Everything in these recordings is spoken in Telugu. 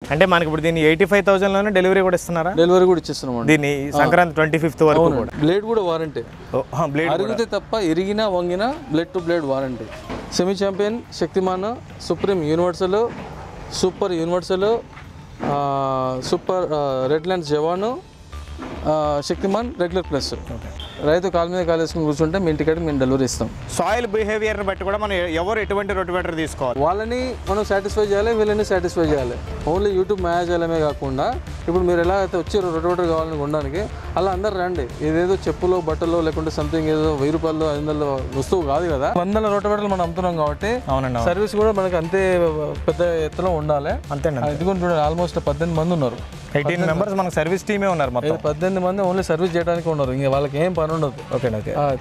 అంటే మనకి ఇప్పుడు దీన్ని 85,000 లోనే డెలివరీ కూడా ఇస్తున్నారా? డెలివరీ కూడా ఇచ్చేస్తున్నాం. దీన్ని సంక్రాంతి 25th వరకు కూడా. బ్లేడ్ కూడా వారంటీ. బ్లేడ్ అరిగితే తప్ప ఇరిగినా వంగినా blade to blade warranty. Semi champion, Shaktiman, supreme universal, super universal, super red lines Jawan, Shaktiman regular plus. రైతు కాలు మీద కాలు వేసుకుని కూర్చుంటే మీ ఇంటికి మేము డెలివరీ ఇస్తాం. సాయిల్ బిహేవియర్ని బట్టి కూడా మనం ఎవరు ఎటువంటి రొటివేటర్ తీసుకోవాలి, వాళ్ళని మనం సాటిస్ఫై చేయాలి, వీళ్ళని సాటిస్ఫై చేయాలి. ఓన్లీ యూట్యూబ్ మేనేజ్ చేయడమే కాకుండా ఇప్పుడు మీరు ఎలా అయితే వచ్చి రొటివేటర్ కావాలని కొనడానికి అలా అందరు రండి. ఇదేదో చెప్పులో బట్టలో లేకుంటే సంథింగ్ ఏదో 1000 రూపాయలు 500 వస్తువు కాదు కదా. 100 రొటివేటర్లు మనం అమ్ముతున్నాం కాబట్టి అవునండి, సర్వీస్ కూడా మనకి అంతే పెద్ద ఎత్తులో ఉండాలి. అంతేనండి. ఇదిగోండి ఆల్మోస్ట్ 18 మంది ఉన్నారు. 18 మెంబర్స్ మనకు సర్వీస్ టీమే ఉన్నారు. మొత్తం 18 మంది ఓన్లీ సర్వీస్ చేయడానికి ఉన్నారు. ఇంకా వాళ్ళకి ఏం పని ఉండదు. ఓకే.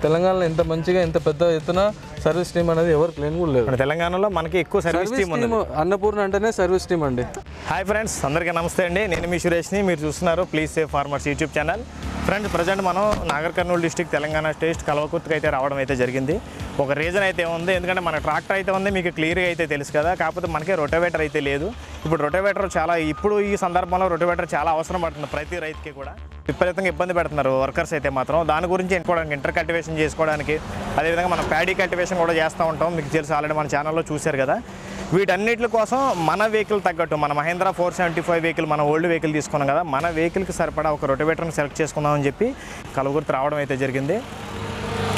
తెలంగాణలో ఇంత మంచిగా ఇంత పెద్ద ఎత్తున సర్వీస్ టీమ్ అనేది ఎవరికి లేని కూడా లేదు. తెలంగాణలో మనకి ఎక్కువ సర్వీస్ టీమ్ ఉంది. అన్నపూర్ణ అంటేనే సర్వీస్ టీమ్ అండి. హాయ్ ఫ్రెండ్స్, అందరికీ నమస్తే అండి. నేను మీ సురేష్ని, మీరు చూస్తున్నారు please save farmers YouTube channel. Friends, present మనం నాగర్ కర్నూలు డిస్ట్రిక్ట్ తెలంగాణ స్టేట్ కల్వకుర్తికి అయితే రావడం అయితే జరిగింది. ఒక రీజన్ అయితే ఉంది, ఎందుకంటే మన ట్రాక్టర్ అయితే ఉంది, మీకు క్లియర్గా అయితే తెలుసు కదా. కాకపోతే మనకి రొటోవేటర్ అయితే లేదు. ఇప్పుడు రొటోవేటర్ చాలా, ఇప్పుడు ఈ సందర్భంలో రొటోవేటర్ చాలా అవసరం పడుతుంది ప్రతి రైతుకి కూడా. విపరీతంగా ఇబ్బంది పెడుతున్నారు వర్కర్స్ అయితే మాత్రం. దాని గురించి ఎన్నుకోవడానికి, ఇంటర్ కల్టివేషన్ చేసుకోవడానికి, అదేవిధంగా మనం ప్యాడీ కల్టివేషన్ కూడా చేస్తూ ఉంటాం. మీకు తెలుసు, ఆల్రెడీ మన ఛానల్లో చూశారు కదా. వీటన్నిటి కోసం మన వెహికల్ తగ్గట్టు, మన మహేంద్ర 475 వెహికల్, మన ఓల్డ్ వెహికల్ తీసుకున్నాం కదా, మన వెహికల్కి సరిపడా ఒక రొటోవేటర్ని సెలెక్ట్ చేసుకుందామని చెప్పి కల్వకుర్తి రావడం అయితే జరిగింది.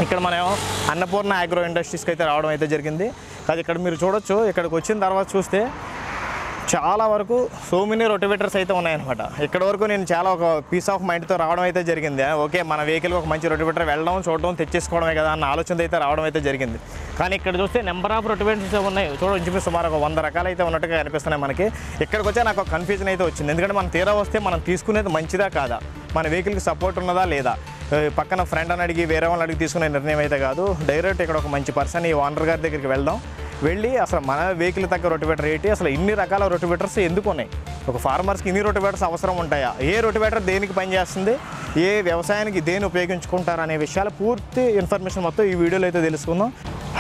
ఇక్కడ మనం అన్నపూర్ణ అగ్రో ఇండస్ట్రీస్కి అయితే రావడం అయితే జరిగింది. అది ఇక్కడ మీరు చూడొచ్చు. ఇక్కడికి వచ్చిన తర్వాత చూస్తే చాలా వరకు సో మెనీ రొటివేటర్స్ అయితే ఉన్నాయన్నమాట. ఇక్కడ వరకు నేను చాలా ఒక పీస్ ఆఫ్ మైండ్తో రావడం అయితే జరిగింది. ఓకే, మన వెహికల్కి ఒక మంచి రొటివేటర్ వెళ్ళడం, చూడడం, తెచ్చేసుకోవడమే కదా అన్న ఆలోచన అయితే రావడం అయితే జరిగింది. కానీ ఇక్కడ చూస్తే నెంబర్ ఆఫ్ రొటివేటర్స్ ఉన్నాయి. చూపించి సుమారు ఒక 100 రకాలు అయితే ఉన్నట్టుగా కనిపిస్తున్నాయి మనకి. ఇక్కడికి వచ్చే నాకు ఒక కన్ఫ్యూజన్ అయితే వచ్చింది. ఎందుకంటే మనం తీరా వస్తే మనం తీసుకునేది మంచిదా కాదా, మన వెహికల్కి సపోర్ట్ ఉన్నదా లేదా, పక్కన ఫ్రెండ్ అని అడిగి వేరే వాళ్ళని అడిగి తీసుకునే నిర్ణయం అయితే కాదు. డైరెక్ట్ ఇక్కడ ఒక మంచి పర్సన్, ఈ ఓనర్ గారి దగ్గరికి వెళ్దాం. వెళ్ళి అసలు మన వెహికల్ తగ్గ రొటివేటర్ ఏంటి, అసలు ఇన్ని రకాల రొటివేటర్స్ ఎందుకు ఉన్నాయి, ఒక ఫార్మర్స్కి ఇన్ని రొటివేటర్స్ అవసరం ఉంటాయా, ఏ రొటివేటర్ దేనికి పనిచేస్తుంది, ఏ వ్యవసాయానికి దేని ఉపయోగించుకుంటారు అనే విషయాలు పూర్తి ఇన్ఫర్మేషన్ మొత్తం ఈ వీడియోలో అయితే తెలుసుకుందాం.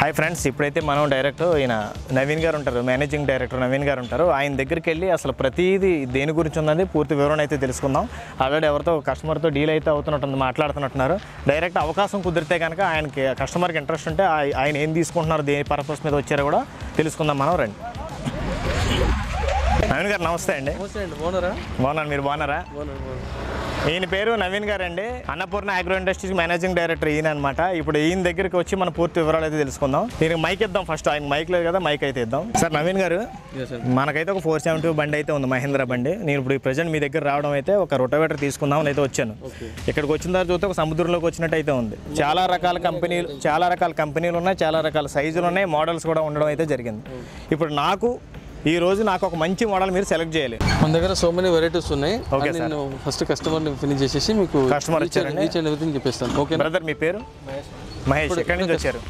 హాయ్ ఫ్రెండ్స్, ఇప్పుడైతే మనం డైరెక్ట్ ఈయన నవీన్ గారు ఉంటారు, మేనేజింగ్ డైరెక్టర్ నవీన్ గారు ఉంటారు. ఆయన దగ్గరికి వెళ్ళి అసలు ప్రతిదీ దేని గురించి ఉందని పూర్తి వివరణ అయితే తెలుసుకుందాం. ఆల్రెడీ ఎవరితో కస్టమర్తో డీల్ అయితే అవుతున్నట్టుంది, మాట్లాడుతున్నట్టున్నారు. డైరెక్ట్ అవకాశం కుదిరితే కనుక ఆయనకి కస్టమర్కి ఇంట్రెస్ట్ ఉంటే ఆయన ఏం తీసుకుంటున్నారు, దేని పర్పస్ మీద వచ్చారో కూడా తెలుసుకుందాం మనం. రండి. నవీన్ గారు నమస్తే అండి. బాగున్నాను, మీరు బాగున్నారా? ఈయన పేరు నవీన్ గారు అండి, Annapurna agro industries managing director ఈయన అనమాట. ఇప్పుడు ఈయన దగ్గరికి వచ్చి మనం పూర్తి వివరాలు అయితే తెలుసుకుందాం. దీనికి మైక్ ఇద్దాం ఫస్ట్. ఆయన మైక్ లేదు కదా, మైక్ అయితే ఇద్దాం. సార్ నవీన్ గారు, మనకైతే ఒక 472 బండి అయితే ఉంది, మహేంద్ర బండి. నేను ఇప్పుడు ప్రజెంట్ మీ దగ్గర రావడం అయితే ఒక రొటోవేటర్ తీసుకుందాం అని అయితే వచ్చాను. ఇక్కడికి వచ్చిన తర్వాత చూస్తే ఒక సముద్రంలోకి వచ్చినట్టు అయితే ఉంది. చాలా రకాల కంపెనీలు ఉన్నాయి, చాలా రకాల సైజులు ఉన్నాయి, మోడల్స్ కూడా ఉండడం అయితే జరిగింది. ఇప్పుడు ఈ రోజు నాకు ఒక మంచి మోడల్ మీరు సెలెక్ట్ చేయాలి. మన దగ్గర సో మెనీ వెరైటీస్ ఉన్నాయి. నేను ఫస్ట్ కస్టమర్ని ఫినిష్ చేసేసి మీకు కస్టమర్ ఇచ్చారండి, ఈచ్ అండ్ ఎవ్రీథింగ్ చెప్పేస్తాను. ఓకే బ్రదర్, మీ పేరు? మహేష్. ఎక్కడి నుంచి వచ్చారు?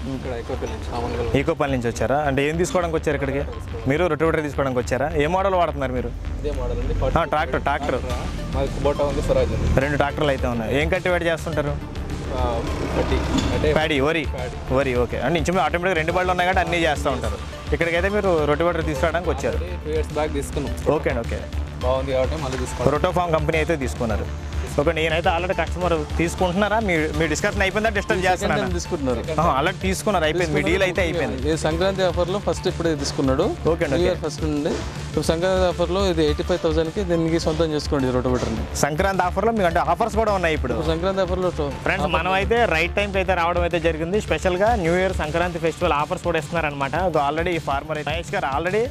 ఈకోపల్లి నుంచి వచ్చారా? అంటే ఏం తీసుకోవడానికి వచ్చారు ఇక్కడికి? మీరు రొటోవేటర్ తీసుకోవడానికి వచ్చారా? ఏ మోడల్ వాడుతున్నారు మీరు? ట్రాక్టర్ 2 ట్రాక్టర్లు అయితే ఉన్నాయి. ఏం కల్టివేట్ చేస్తుంటారు? ప్యాడీ, వరి. ఓకే. అంటే ఇంచుమే ఆటోమేటిక్గా 2 బళ్ళు ఉన్నాయి కాబట్టి అన్నీ చేస్తూ ఉంటారు. ఇక్కడికైతే మీరు రొటోవేటర్ తీసుకోవడానికి వచ్చారు. 2 years బ్యాక్ తీసుకున్నాం. ఓకే అండి, ఓకే. బాగుంది కాబట్టి మళ్ళీ తీసుకున్నాం. రోటోఫార్మ్ కంపెనీ అయితే తీసుకున్నారు. ఓకే, నేనైతే ఆల్రెడీ కస్టమర్ తీసుకుంటున్నారా? మీ డిస్కషన్ అయిపోయిందా? డిస్టర్బ్ చేస్తున్నారా? తీసుకుంటున్నారు. ఆల్రెడీ తీసుకున్నారు, అయిపోయింది, మీ డీల్ అయితే అయిపోయింది. సంక్రాంతి ఆఫర్లో ఫస్ట్ ఇప్పుడే తీసుకున్నాడు. ఓకే అండి, ఫస్ట్ నుండి సంక్రాంతి ఆఫర్లో ఇది 85,000కి దీనికి సొంతం చేసుకోండి రొటోవేటర్ని. సంక్రాంతి ఆఫర్లో మీకు అంటే ఆఫర్స్ కూడా ఉన్నాయి ఇప్పుడు. సంక్రాంతి ఆఫర్లో ఫ్రెండ్స్, మనం అయితే రైట్ టైంకి అయితే రావడం అయితే జరిగింది. స్పెషల్గా new year Sankranti festival offers కూడా ఇస్తున్నారనమాట. ఆల్రెడీ ఈ ఫార్మర్ మహేష్ గారు ఆల్రెడీ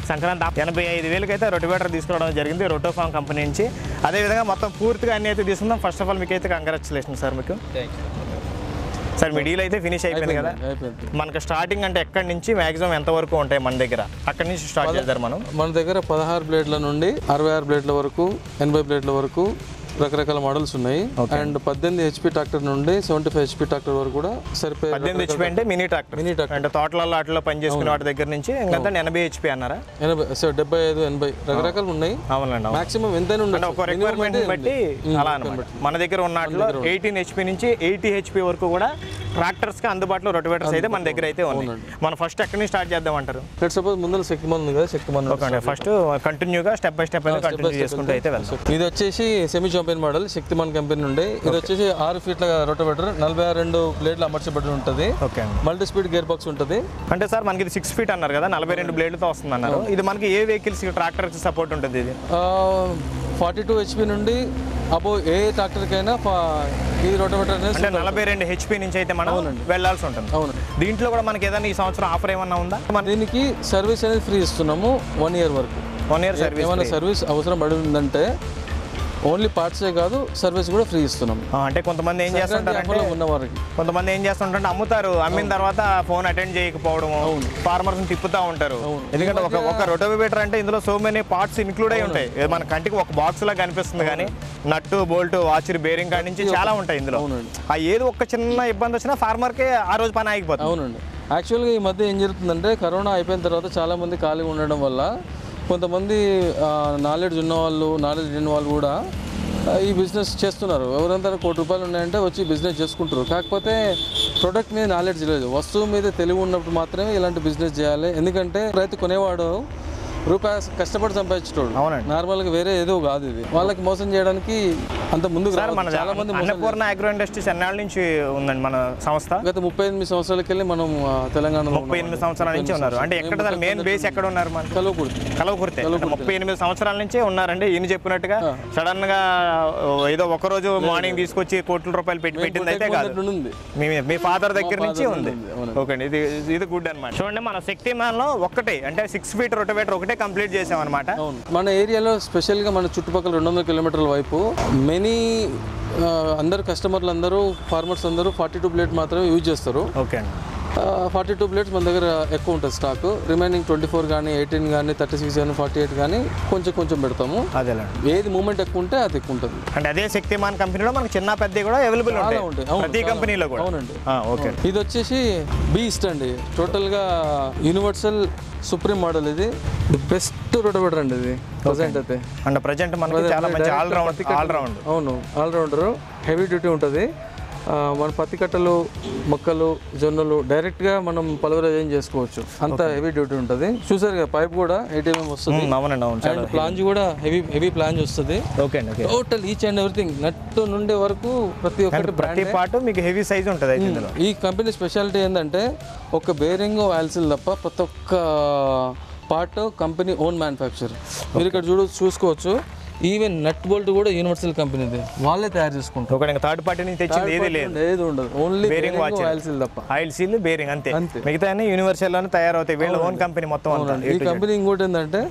సంక్రాంతి 85,000 అయితే రొటోవేటర్ తీసుకోవడం జరిగింది రోటోఫార్మ్ కంపెనీ నుంచి. అదేవిధంగా మొత్తం పూర్తిగా అన్ని అయితే తీసుకుందాం. ఫస్ట్ ఆఫ్ ఆల్ మీకు అయితే కంగ్రాచులేషన్ సార్. మీకు సార్, మీ డీల్ అయితే ఫినిష్ అయిపోయింది కదా. మనకు స్టార్టింగ్ అంటే ఎక్కడి నుంచి మ్యాక్సిమం ఎంత వరకు ఉంటాయి మన దగ్గర? అక్కడి నుంచి స్టార్ట్ చేద్దాం మనం. మన దగ్గర 16 బ్లేడ్ల నుండి 66 బ్లేడ్ల వరకు, 80 బ్లేడ్ల వరకు రకరకాల మోడల్స్ ఉన్నాయి. అండ్ 18 HP ట్రాక్టర్ నుండి 75 HP ట్రాక్టర్ వరకు కూడా సరిపోయి. 18 HP అంటే మినీ ట్రాక్టర్ అంటే తోటలలో అట్లా పనిచేసుకునే వాటి దగ్గర నుంచి ఇంకా 80 HP అన్నారా? 75, 80 రకరకాలు ఉన్నాయి. అవునండి, మాక్సిమం ఎంత ఉండాలి ఒక రిక్వైర్మెంట్ బట్టి అలా అన్నమాట. మన దగ్గర ఉన్న 18 HP నుంచి 80 HP వరకు కూడా ట్రాక్టర్స్కి అందుబాటులో రొటవేటర్స్ అయితే మన దగ్గర అయితే ఉన్నాయి. మనం ఫస్ట్ ఎక్కడి నుంచి స్టార్ట్ చేద్దాం అంటారు? లెట్స్ సపోజ్ ముందర శక్తిమాన్ ఉంది కదా, శక్తిమాన్ ఓకే, ఫస్ట్ కంటిన్యూగా స్టెప్ బై స్టెప్ అయితే కంటిన్యూ చేసుకుంటూ అయితే వెళ్తాం. ఇది వచ్చేసి semi champion model Shaktimaan company నుండి. ఇది వచ్చేసి 6 ఫీట్ల రొటవేటర్, 42 బ్లేడ్లు అమర్చబడి ఉంటుంది. Okay, multi speed gear box ఉంటుంది. అంటే సార్ మనకి ఇది 6 ఫీట్ అన్నారు కదా, 42 బ్లేడ్లతో వస్తుంది అన్నారు. ఇది మనకి ఏ వెహికల్స్ ట్రాక్టర్కి సపోర్ట్ ఉంటుంది? ఇది 42 HP నుండి అబో ఏ ట్రాక్టర్కైనా ఈ రొటవేటర్ అనేది అంటే 42 HP నుంచి అయితే మనం వెళ్ళాల్సి ఉంటుంది. అవును. దీంట్లో కూడా మనకి ఏదైనా ఈ సంవత్సరం ఆఫర్ ఏమన్నా ఉందా? దీనికి సర్వీస్ అనేది ఫ్రీ ఇస్తున్నాము 1 ఇయర్ వరకు. 1 ఇయర్ సర్వీస్. ఏమైనా సర్వీస్ అవసరం పడి ఉందంటే ఓన్లీ పార్ట్సే కాదు, సర్వీస్ కూడా ఫ్రీ ఇస్తున్నాం. అంటే కొంతమంది ఏం చేస్తుంటారంటే కొంతమంది ఏం చేస్తుంటారంటే అమ్ముతారు, అమ్మిన తర్వాత ఫోన్ అటెండ్ చేయకపోవడం, ఫార్మర్స్ తిప్పుతూ ఉంటారు. ఎందుకంటే ఒక రొటోవేటర్ అంటే ఇందులో సో మెనీ పార్ట్స్ ఇంక్లూడ్ అయి ఉంటాయి. మన కంటికి ఒక బాక్స్ లా కనిపిస్తుంది కానీ నట్టు బోల్ట్ వాచర్ బేరింగ్ కాడి నుంచి చాలా ఉంటాయి ఇందులో. ఆ ఏదో ఒక చిన్న ఇబ్బంది వచ్చినా ఫార్మర్కే ఆ రోజు పని ఆగిపోతుంది. అవునండి. యాక్చువల్గా ఈ మధ్య ఏం జరుగుతుందంటే కరోనా అయిపోయిన తర్వాత చాలామంది ఖాళీగా ఉండడం వల్ల కొంతమంది నాలెడ్జ్ ఉన్నవాళ్ళు, నాలెడ్జ్ లేని వాళ్ళు కూడా ఈ బిజినెస్ చేస్తున్నారు. ఎవరంతా ₹1 కోటి ఉన్నాయంటే వచ్చి బిజినెస్ చేసుకుంటారు. కాకపోతే ప్రొడక్ట్ మీద నాలెడ్జ్ లేదు, వస్తువు మీద తెలివి ఉన్నప్పుడు మాత్రమే ఇలాంటి బిజినెస్ చేయాలి. ఎందుకంటే రైతు కొనేవాడు రూపాయి కష్టపడి సంపాదించేటోడు. అవునండి. నార్మల్గా వేరే ఏదో కాదు ఇది. వాళ్ళకి మోసం చేయడానికి అంత ముందు చాలా మంది అన్నపూర్ణ అగ్రో ఇండస్ట్రీస్ ఎన్నాళ్ళ నుంచి ఉందండి మన సంస్థ? గత 38 సంవత్సరాలకి వెళ్ళి మనం తెలంగాణలో 38 సంవత్సరాల నుంచి ఉన్నారు. అంటే ఎక్కడ మెయిన్ బేస్ ఎక్కడ ఉన్నారు? మన కలవకుర్తి 38 సంవత్సరాల నుంచే ఉన్నారండి. ఈయన చెప్పినట్టుగా సడన్ గా ఏదో ఒక రోజు మార్నింగ్ తీసుకొచ్చి ₹1 కోట్ల పెట్టింది అయితే కాదు, మీ ఫాదర్ దగ్గర నుంచి ఉంది. ఓకే అండి, ఇది గుడ్ అనమాట. చూడండి, మన శక్తిమాన్ లో ఒకటే అంటే 6 ఫీట్ రొటవేటర్ ఒకటే కంప్లీట్ చేసాం అనమాట. మన ఏరియాలో స్పెషల్గా మన చుట్టుపక్కల 200 కిలోమీటర్ల వైపు మెనీ అందరు కస్టమర్లు అందరూ ఫార్మర్స్ అందరూ 42 బ్లేడ్ మాత్రమే యూజ్ చేస్తారు. ఓకే అండి. 42 బ్లేడ్స్ మన దగ్గర ఎక్కువ ఉంటుంది స్టాక్. రిమైనింగ్ 24 కానీ 18 కానీ 36 కానీ 48 కానీ కొంచెం పెడతాము. అదేలేండి, ఏది మూమెంట్ ఎక్కువ ఉంటే అది ఎక్కువ ఉంటుంది. అంటే అదే శక్తిమాన్ కంపెనీలో మనకి చిన్న పెద్ద కూడా అవైలబుల్ ఉంటాయి ప్రతి కంపెనీలో కూడా. అవునండి. ఓకే, ఇది వచ్చేసి బీస్ట్ అండి. టోటల్గా యూనివర్సల్ సుప్రీం మోడల్. ఇది బెస్ట్ రొటవేటర్ అండి ఇది ప్రజెంట్ అయితే. అంటే ప్రజెంట్ మనకి చాలా మంచి ఆల్రౌండ్. అవును, ఆల్రౌండర్. హెవీ డ్యూటీ ఉంటుంది. మన పత్తి కట్టలు, మొక్కలు, జొన్నలు డైరెక్ట్గా మనం పల్వరైజేషన్ చేసుకోవచ్చు. అంత హెవీ డ్యూటీ ఉంటుంది. చూసారు కదా, పైప్ కూడా 8 mm వస్తుంది. అవునండి, అవును. అండ్ ప్లాంజ్ కూడా హెవీ ప్లాంజ్ వస్తుంది. ఓకే అండి. టోటల్ ఈచ్ అండ్ ఎవ్రీథింగ్ నట్టు నుండి వరకు ప్రతి పార్ట్ మీకు హెవీ సైజ్ ఉంటుంది. ఈ కంపెనీ స్పెషాలిటీ ఏంటంటే ఒక బేరింగ్ ఆయిల్ సీల్ తప్ప ప్రతి ఒక్క పార్ట్ కంపెనీ ఓన్ మ్యానుఫ్యాక్చర్. మీరు ఇక్కడ చూసుకోవచ్చు. ఈవెన్ నట్ బోల్ట్ కూడా యూనివర్సల్ కంపెనీది, వాళ్ళే తయారు చేసుకుంటారు. ఒక థర్డ్ పార్టీ నుంచి తెచ్చింది ఏది ఉండదు. ఓన్లీ బేరింగ్ ఆయిల్ సీల్ తప్ప. ఆయిల్ సీల్ బేరింగ్ అంతే, మిగతా యూనివర్సల్ లోనే తయారవుతాయి. వీళ్ళ ఓన్ కంపెనీ మొత్తం. ఈ కంపెనీ ఇంకోటి ఏంటంటే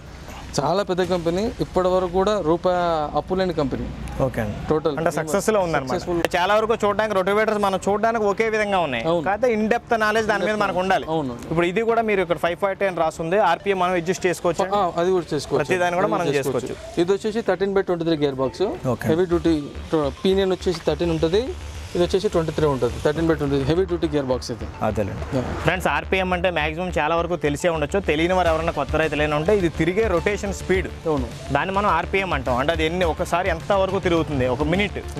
చాలా పెద్ద కంపెనీ, ఇప్పటి వరకు కూడా రూపాయి అప్పు లేని కంపెనీ. ఓకే అండి. టోటల్ అంటే సక్సెస్ లో ఉందన్నమాట. చాలా వరకు చూడడానికి రొటోవేటర్స్ మనం చూడడానికి ఒకే విధంగా ఉన్నాయి, కాకపోతే ఇన్ డెప్త్ నాలెడ్జ్ దాని మీద మనకు ఉండాలి. అవును. ఇప్పుడు ఇది కూడా మీరు ఇక్కడ 540 అని రాస్తుంది. ఆర్పిఎం మనం అడ్జస్ట్ చేసుకోవచ్చు, అది కూడా చేసుకోవచ్చు. ప్రతి దాన్ని కూడా మనం చేసుకోవచ్చు. ఇది వచ్చేసి 13/23 gear box. Heavy duty pinion వచ్చేసి 13 ఉంటుంది. ఇది వచ్చేసి 23 ఉంటుంది. 13/20 హెవీ డ్యూటీ గేర్ బాక్స్ ఇది. అదేలేండి ఫ్రెండ్స్. ఆర్పిఎం అంటే మాక్సిమం చాలా వరకు తెలిసే ఉండొచ్చు. తెలియని వారు ఎవరైనా కొత్త రైతులైనా ఉంటే ఇది తిరిగే రొటేషన్ స్పీడ్. అవును, దాన్ని మనం ఆర్పిఎం అంటాం. అంటే అది ఒకసారి ఎంత వరకు తిరుగుతుంది ఒక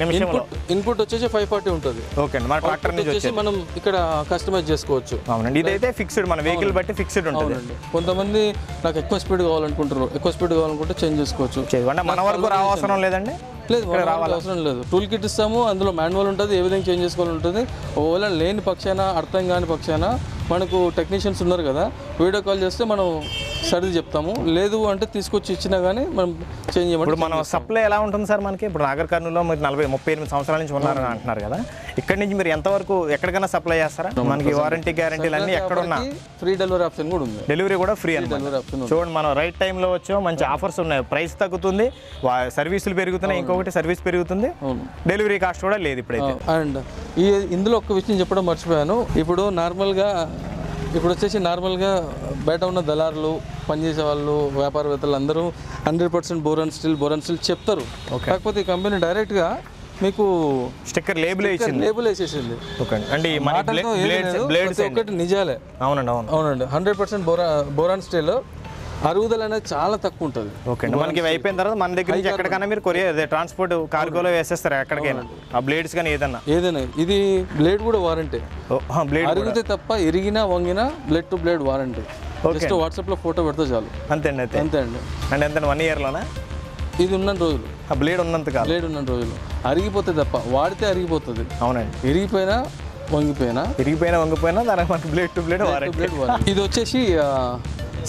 నిమిషంలో. ఇన్పుట్ వచ్చేసి 540 ఉంటుంది. ఓకే అండి. మన ట్రాక్టర్ నుంచి వచ్చేసి మనం ఇక్కడ కస్టమైజ్ చేసుకోవచ్చు. అవునండి. ఇదైతే ఫిక్స్డ్, మన వెహికల్ బట్టి ఫిక్స్డ్ ఉంటుంది. కొంతమంది నాకు ఎక్కువ స్పీడ్ కావాలనుకుంటారు, ఎక్కువ స్పీడ్ కావాలనుకుంటే చేంజ్ చేసుకోవచ్చు. అంటే మన వరకు రావసరం లేదండి. లేదు, అవసరం లేదు. టూల్ కిట్ ఇస్తాము, అందులో మాన్యువల్ ఉంటుంది, ఏ విధంగా చేంజ్ చేసుకోవాలి ఉంటుంది. ఒకవేళ లేని పక్షాన, అర్థం కాని పక్షాన మనకు టెక్నీషియన్స్ ఉన్నారు కదా, వీడియో కాల్ చేస్తే మనం సరిది చెప్తాము. లేదు అంటే తీసుకొచ్చి ఇచ్చినా కానీ మనం చేంజ్ చేయమంటే. ఇప్పుడు మన సప్లై ఎలా ఉంటుంది సార్ మనకి? ఇప్పుడు నాగర్ కర్నూలులో మీరు 38 సంవత్సరాల నుంచి ఉన్నారని అంటున్నారు కదా, ఇక్కడ నుంచి మీరు ఎంతవరకు ఎక్కడికైనా సప్లై చేస్తారా? మనకి వారంటీ గ్యారంటీలు అన్నీ ఎక్కడ ఉన్నా ఫ్రీ డెలివరీ ఆప్షన్ కూడా ఉంది. డెలివరీ కూడా ఫ్రీ అన్నమాట. చూడండి, మనం రైట్ టైంలో వచ్చాం, మంచి ఆఫర్స్ ఉన్నాయి, ప్రైస్ తగ్గుతుంది, సర్వీసులు పెరుగుతున్నాయి, ఇంకొకటి సర్వీస్ పెరుగుతుంది, డెలివరీ కాస్ట్ కూడా లేదు ఇప్పుడైతే. అండ్ ఇందులో ఒక్క విషయం చెప్పడం మర్చిపోయాను. ఇప్పుడు వచ్చేసి నార్మల్గా బయట ఉన్న దళారులు, పనిచేసే వాళ్ళు, వ్యాపారవేత్తలు అందరూ 100% బోర్ అండ్ స్టీల్ చెప్తారు. కాకపోతే ఈ కంపెనీ డైరెక్ట్గా మీకు స్టిక్కర్ లేబుల్ వేసేసింది. అంటే ఒకటి నిజాలే. అవునండి. 100% బోర్ అండ్ స్టీల్. అరుగుదల అనేది చాలా తక్కువ ఉంటుంది. ఓకే అండి, మనకి ఇవి అయిపోయిన తర్వాత మన దగ్గర నుంచి ఎక్కడికైనా మీరు కొరియర్ అదే ట్రాన్స్పోర్ట్ కార్గోలో వేసేస్తారు ఎక్కడికైనా, ఆ బ్లేడ్స్ కానీ ఏదన్నా. ఇది బ్లేడ్ కూడా వారంటీ. బ్లేడ్ అరిగితే తప్ప ఇరిగినా వంగినా blade to blade warranty. Just వాట్సాప్లో ఫోటో పెడితే చాలు. అంతే అండి. అంతే అండి. అంటే ఎంత 1 ఇయర్లోనా ఇది ఉన్న రోజులు, ఆ బ్లేడ్ ఉన్నంత కాదు, బ్లేడ్ ఉన్న రోజులు అరిగిపోతే తప్ప, వాడితే అరిగిపోతుంది. అవునండి. ఇరిగిపోయినా వంగిపోయినా దానికి మనకి బ్లేడ్ టు బ్లేడ్ వారంటీ. ఇది వచ్చేసి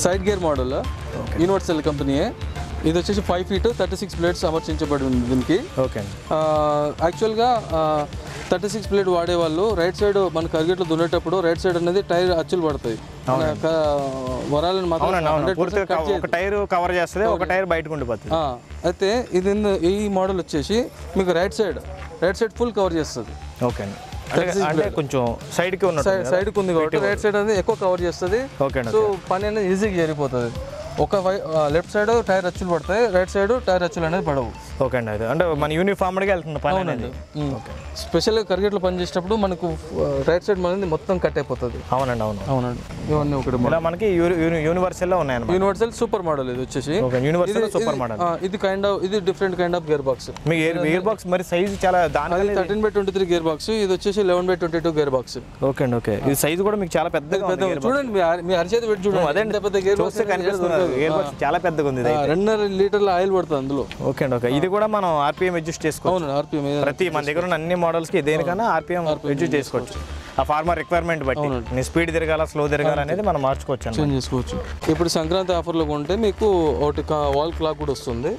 సైడ్ గేర్ మోడల్, యూనివర్సల్ కంపెనీయే. ఇది వచ్చేసి 5 feet 36 బ్లేడ్స్ అమర్చించబడి ఉంది దీనికి. ఓకే అండి. యాక్చువల్గా 36 బ్లేడ్ వాడేవాళ్ళు రైట్ సైడ్ మన కరిగేట్లు దున్నేటప్పుడు రైట్ సైడ్ అనేది టైర్ అచ్చులు పడతాయి, వరాలను మాత్రం ఒక టైర్ కవర్ చేస్తుంది, ఒక టైర్ బయటకు ఉండిపోతుంది. అయితే ఇది ఈ మోడల్ వచ్చేసి మీకు రైట్ సైడ్ ఫుల్ కవర్ చేస్తుంది. ఓకే అండి. అంటే కొంచెం సైడ్కి ఉన్న సైడ్కి ఉంది కాబట్టి రైట్ సైడ్ అనేది ఎక్కువ కవర్ చేస్తుంది. ఓకే అండి. సో పని అనేది ఈజీగా జరిగిపోతుంది. ఒక లెఫ్ట్ సైడ్ టైర్ అచ్చులు పడతాయి, రైట్ సైడ్ టైర్ అచ్చులు అనేది పడవు. ఓకే అండి. అయితే అంటే మన యూనిఫామ్డ్గా వెళ్తుంది పని అనేది. స్పెషల్గా కరిగేట్లో పని చేసేటప్పుడు మనకు రైట్ సైడ్ మనది మొత్తం కట్ అయిపోతుంది. అవునండి. ఇవన్నీ ఒకటి ఇలా మనకి యూనివర్సల్లో ఉన్నాయన్నమాట. యూనివర్సల్ సూపర్ మోడల్ ఇది వచ్చేసి. Universal super model. ఇది different kind of gear box. మీ గేర్ బాక్స్ మరి సైజ్ చాలా 13/23 గేర్ బాక్స్, ఇది వచ్చేసి 11/22 గేర్ బాక్స్. ఓకే అండి. ఓకే, ఇది సైజ్ కూడా మీకు చాలా పెద్దగా చూడండి, మీ అరిచేతి పెట్టి చూడండి. అదే పెద్ద గేర్ బాక్స్ చాలా పెద్దగా ఉంది. 2.5 లీటర్ల ఆయిల్ పడుతుంది అందులో. ఓకే అండి. ఓకే, ఇది కూడా మనం ఆర్పిఎం అడ్జస్ట్ చేసుకోవచ్చు. ఆర్పిఎం ప్రతి మన దగ్గర ఉన్న అన్ని మోడల్స్ కి దేనికన్నా ఆర్పిఎం అడ్జస్ట్ చేసుకోవచ్చు. ఆ ఫార్మర్ రిక్వైర్మెంట్ బట్టి నీ స్పీడ్ తిరగాల స్లో తిరగాల అనేది మనం మార్చుకోవచ్చు, చేంజ్ చేసుకోవచ్చు. ఇప్పుడు సంక్రాంతి ఆఫర్లో కొంటే మీకు ఒకటి వాల్ క్లాక్ కూడా వస్తుంది.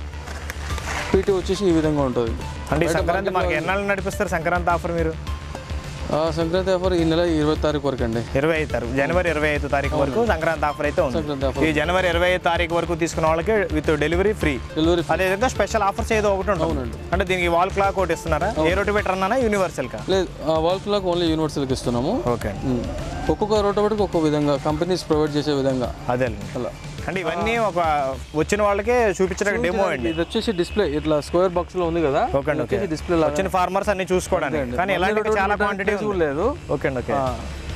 పీటీ వచ్చేసి ఈ విధంగా ఉంటుంది. అంటే సంక్రాంతి మనకి ఎన్నాళ్ళు నడిపిస్తారు సంక్రాంతి ఆఫర్ మీరు? సంక్రాంతి ఆఫర్ ఈ నెల 20 తారీఖు వరకు అండి. 25 జనవరి 25 తారీఖు వరకు సంక్రాంతి ఆఫర్ అయితే ఉంది. ఈ జనవరి 25 తారీఖు వరకు తీసుకున్న వాళ్ళకి విత్ డెలివరీ ఫ్రీ. అదేవిధంగా స్పెషల్ ఆఫర్స్ ఏదో ఒకటి ఉంటుంది. అంటే దీనికి వాల్ క్లాక్ ఒకటి ఇస్తున్నారా? ఏ రోటివేటర్ అన్నా యూనివర్సల్ కా? లేదు, వాల్ క్లాక్ ఓన్లీ యూనివర్సల్కి ఇస్తున్నాము. ఓకే, ఒక్కొక్క రోటివేటర్కి ఒక్కొక్క విధంగా కంపెనీస్ ప్రొవైడ్ చేసే విధంగా. అదే అలా అంటే ఇవన్నీ ఒక వచ్చిన వాళ్ళకే చూపించడానికి డెమో అండి. ఇది వచ్చేసి డిస్ప్లే ఇట్లా స్క్వేర్ బాక్స్ లో ఉంది కదా. ఓకే అండి. ఓకే, డిస్ప్లే వచ్చిన ఫార్మర్స్ అన్ని చూసుకోవడానికి. కానీ ఎలాంటి చాలా క్వాంటిటీ లేదు. ఓకే అండి. ఓకే,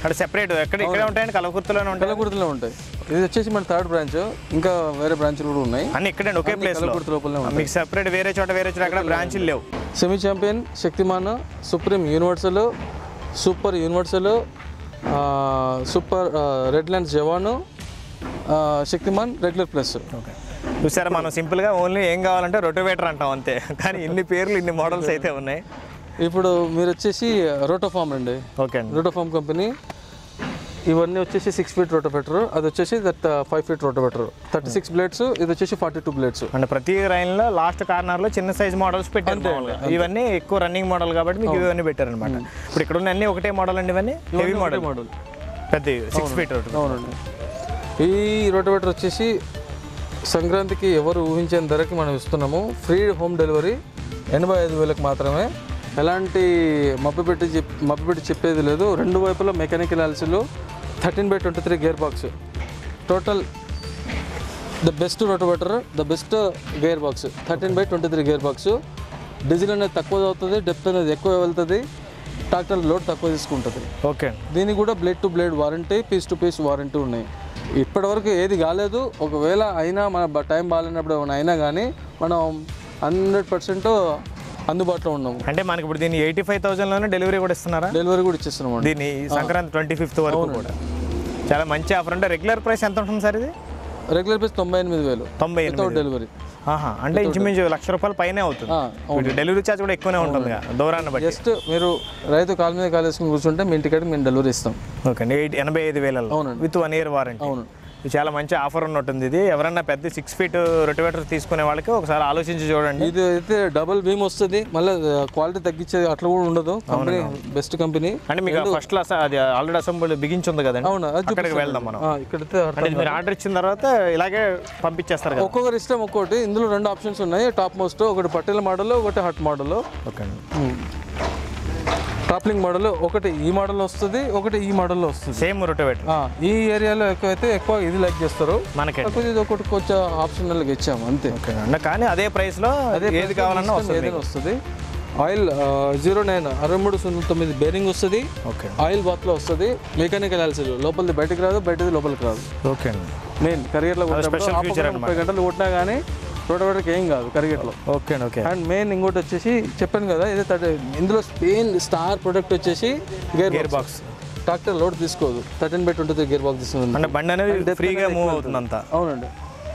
అంటే సెపరేట్ ఇక్కడే ఉంటాయండి, కలకుర్తిలోనే ఉంటాయి. కలకుర్తిలో ఉంటాయి. ఇది వచ్చేసి మన 3rd బ్రాంచ్, ఇంకా వేరే బ్రాంచ్లు కూడా ఉన్నాయి. అన్ని ఇక్కడే ఒకే ప్లేస్ లోపల. మీకు సెపరేట్ వేరే చోట ఎక్కడ బ్రాంచ్లు లేవు. Semi champion, Shaktiman, supreme universal, super universal, super red lands Jawan, Shaktiman, regular plus. Okay, చూసారా మనం సింపుల్గా ఓన్లీ ఏం కావాలంటే రొటోవేటర్ అంటాం అంతే. కానీ ఇన్ని పేర్లు ఇన్ని మోడల్స్ అయితే ఉన్నాయి. ఇప్పుడు మీరు వచ్చేసి రోటోఫామ్ అండి. ఓకే అండి. రోటోఫామ్ కంపెనీ. ఇవన్నీ వచ్చేసి 6 feet రోటోవేటర్, అది వచ్చేసి 5 feet రోటోవేటర్, 36 బ్లేడ్స్, ఇది వచ్చేసి 42 బ్లేడ్స్. అంటే ప్రతి లైన్లో లాస్ట్ కార్నర్లో చిన్న సైజ్ మోడల్స్ పెట్టారు. ఇవన్నీ ఎక్కువ రన్నింగ్ మోడల్ కాబట్టి మీకు ఇవన్నీ పెట్టారనమాట. ఇప్పుడు ఇక్కడ ఉన్న అన్ని ఒకటే మోడల్ అండి. ఇవన్నీ హెవీ మోడల్ పెద్ద 6 feet రోటోవేటర్. అవునండి. ఈ రోటోవేటర్ వచ్చేసి సంక్రాంతికి ఎవరు ఊహించని ధరకి మనం ఇస్తున్నాము. ఫ్రీ హోమ్ డెలివరీ 85,000కి మాత్రమే. ఎలాంటి మభ్యపెట్టి చెప్పేది లేదు. 2 వైపులా మెకానికల్ ఆల్సీలు, 13/23 gear box. Total the best rotavator, the best gear box, 13/23 gear box. Diesel అనేది తక్కువ అవుతుంది, డెప్త్ అనేది ఎక్కువ వెళ్తుంది, ట్రాక్టర్ లోడ్ తక్కువ తీసుకుంటుంది. ఓకే, దీనికి కూడా blade to blade warranty, piece to piece warranty ఉన్నాయి. ఇప్పటివరకు ఏది కాలేదు. ఒకవేళ అయినా మన టైం బాగాలేనప్పుడు ఏమైనా అయినా కానీ మనం 100% అందుబాటులో ఉన్నాము. అంటే మనకి ఇప్పుడు దీన్ని 85,000లోనే డెలివరీ కూడా ఇస్తున్నారా? డెలివరీ కూడా ఇచ్చేస్తున్నాము దీన్ని సంక్రాంతి 25th వరకు కూడా. చాలా మంచి ఆఫర్. అంటే రెగ్యులర్ ప్రైస్ ఎంత ఉంటుంది సార్ ఇది? Regular price 98,000 delivery. అంటే ఇంచుమించు ₹1,00,000 పైనే అవుతుంది. డెలివరీ ఛార్జ్ కూడా ఎక్కువనే ఉంటుంది దూరాన్ని బట్టి. జస్ట్ మీరు రైతు కాలు మీద కాలు వేసుకుని కూర్చుంటే మీ ఇంటికి మేము డెలివరీ ఇస్తాం. ఓకే అండి. 85,000 విత్ 1 year వారంటీ. అవును, ఇది చాలా మంచి ఆఫర్ ఉన్నట్టుంది. ఇది ఎవరన్నా పెద్ద 6 feet రొటోవేటర్ తీసుకునే వాళ్ళకి ఒకసారి ఆలోచించి చూడండి. ఇది అయితే డబుల్ బీమ్ వస్తుంది, మళ్ళీ క్వాలిటీ తగ్గించేది అట్లా కూడా ఉండదు. Company best company. అంటే మీకు ఫస్ట్ క్లాస్ అది ఆల్రెడీ అసెంబ్లీ బిగించింది కదండి. అవును, అక్కడికి వెళ్దాం మనం. ఇక్కడైతే మీరు ఆర్డర్ ఇచ్చిన తర్వాత ఇలాగే పంపించేస్తారు కదా? ఒక్కొక్కరు ఇష్టం ఒక్కోటి. ఇందులో 2 ఆప్షన్స్ ఉన్నాయి. టాప్ మోస్ట్, ఒకటి పట్టెల మోడల్, ఒకటి హట్ మోడల్. ఓకే అండి. టాప్లింగ్ మోడల్ ఒకటి ఈ మోడల్ వస్తుంది, ఒకటి ఈ మోడల్లో వస్తుంది. Same rotavator. ఈ ఏరియాలో ఎక్కువ ఇది లైక్ చేస్తారు. మనకి ఇది ఒకటి కొంచెం ఆప్షనల్గా ఇచ్చాము అంతే. ఓకే, కానీ అదే ప్రైస్లో ఏది కావాలన్నా వస్తుంది. వస్తుంది. ఆయిల్ 09 6309 బేరింగ్ వస్తుంది. ఓకే. ఆయిల్ బాత్లో వస్తుంది. మెకానికల్ ఆయిల్స్ లోపలిది బయటకు రాదు, బయటది లోపలికి రాదు. ఓకే అండి. మెయిన్ కరిగేట్లో 30 గంటలు కొట్టినా కానీ రోటోవేటర్కి ఏం కాదు కరిగేట్లో. ఓకే అండి. ఓకే. అండ్ మెయిన్ ఇంకోటి వచ్చేసి చెప్పాను కదా, ఇదే ఇందులో స్పెయిన్ స్టార్ ప్రొడక్ట్ వచ్చేసి గేర్ బాక్స్. ట్రాక్టర్ లోడ్ తీసుకోదు, 13/20 గేర్ బాక్స్ తీసుకుంది. అంటే బండి అనేది ఫ్రీగా మూవ్ అవుతుంది అంతా. అవునండి.